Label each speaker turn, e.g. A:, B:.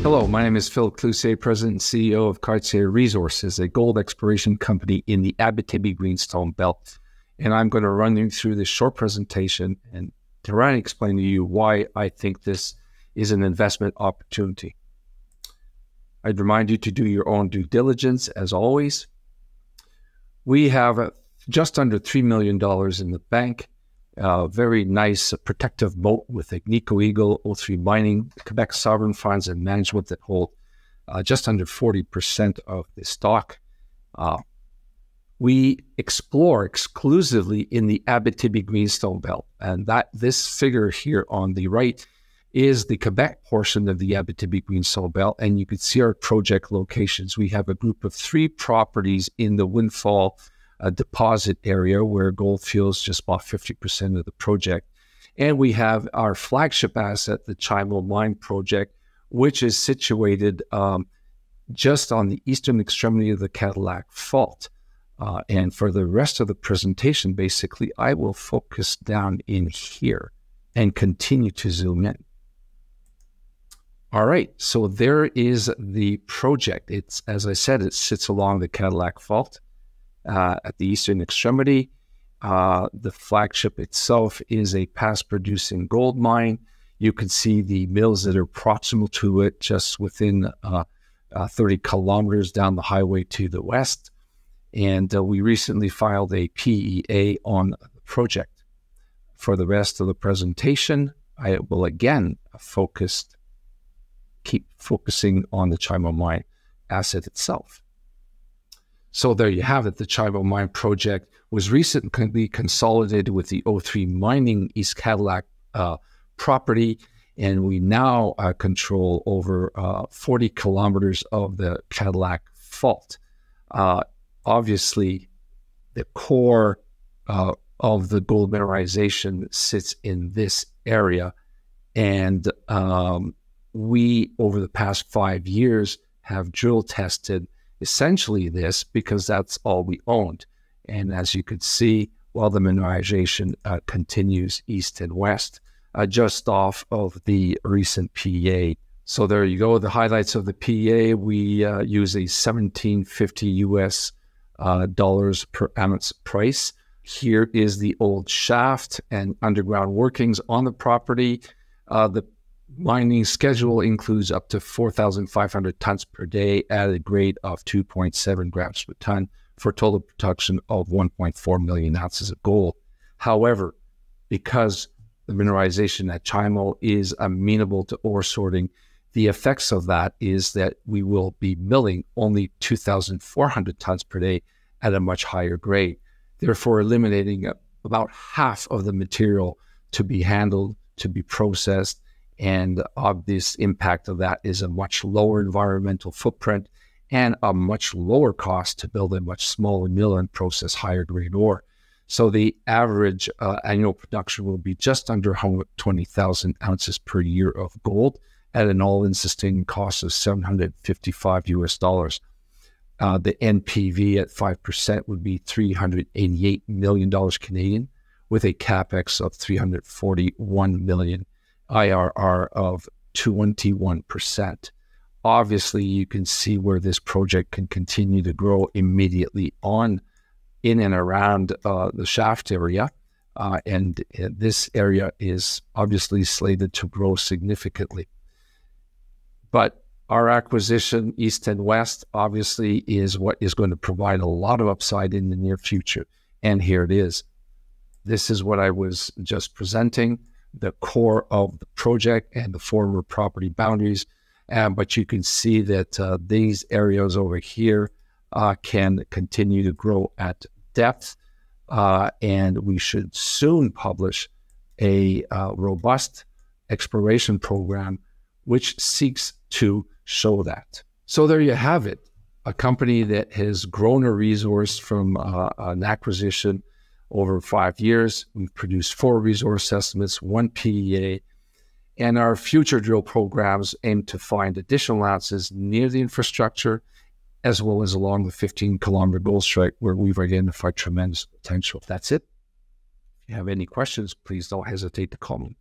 A: Hello, my name is Phil Cloutier, President and CEO of Cartier Resources, a gold exploration company in the Abitibi Greenstone Belt. And I'm going to run you through this short presentation and try and explain to you why I think this is an investment opportunity. I'd remind you to do your own due diligence, as always. We have just under $3 million in the bank, a very nice protective moat with Agnico Eagle, O3 Mining, Quebec sovereign funds and management that hold just under 40% of the stock. We explore exclusively in the Abitibi Greenstone Belt, and this figure here on the right is the Quebec portion of the Abitibi Greenstone Belt, and you can see our project locations. We have a group of 3 properties in the Windfall deposit area where Gold Fields just bought 50% of the project. And we have our flagship asset, the Chimo Mine project, which is situated just on the eastern extremity of the Cadillac Fault. And for the rest of the presentation, basically, I will focus down in here and continue to zoom in. All right, so there is the project. It's, as I said, it sits along the Cadillac Fault at the eastern extremity. The flagship itself is a past-producing gold mine. You can see the mills that are proximal to it, just within 30 kilometers down the highway to the west. And we recently filed a PEA on the project. For the rest of the presentation, I will again keep focusing on the Chimo Mine asset itself. So there you have it. The Chimo Mine project was recently consolidated with the O3 Mining East Cadillac property, and we now control over 40 kilometers of the Cadillac Fault. Obviously, the core of the gold mineralization sits in this area, and we, over the past 5 years, have drill tested essentially this because that's all we owned. And as you could see, while the mineralization continues east and west, just off of the recent PEA. So there you go, the highlights of the PEA. We use a $17.50 US dollars per ounce price. Here is the old shaft and underground workings on the property. The mining schedule includes up to 4,500 tons per day at a grade of 2.7 grams per ton for total production of 1.4 million ounces of gold. However, because the mineralization at Chimo is amenable to ore sorting, the effects of that is that we will be milling only 2,400 tons per day at a much higher grade, therefore eliminating about half of the material to be handled, to be processed. And obvious impact of that is a much lower environmental footprint and a much lower cost to build a much smaller mill and process higher grade ore. So the average annual production will be just under 120,000 ounces per year of gold at an all-in sustaining cost of $755 US dollars. The NPV at 5% would be $388 million Canadian, with a capex of $341 million. IRR of 21%. Obviously, you can see where this project can continue to grow immediately in and around the shaft area. And this area is obviously slated to grow significantly. But our acquisition, east and west, obviously is what is going to provide a lot of upside in the near future. And here it is. This is what I was just presenting, the core of the project and the former property boundaries. But you can see that these areas over here can continue to grow at depth. And we should soon publish a robust exploration program which seeks to show that. So there you have it, a company that has grown a resource from an acquisition over 5 years. We've produced 4 resource estimates, 1 PEA, and our future drill programs aim to find additional ounces near the infrastructure, as well as along the 15-kilometer gold strike where we've identified tremendous potential. That's it. If you have any questions, please don't hesitate to call me.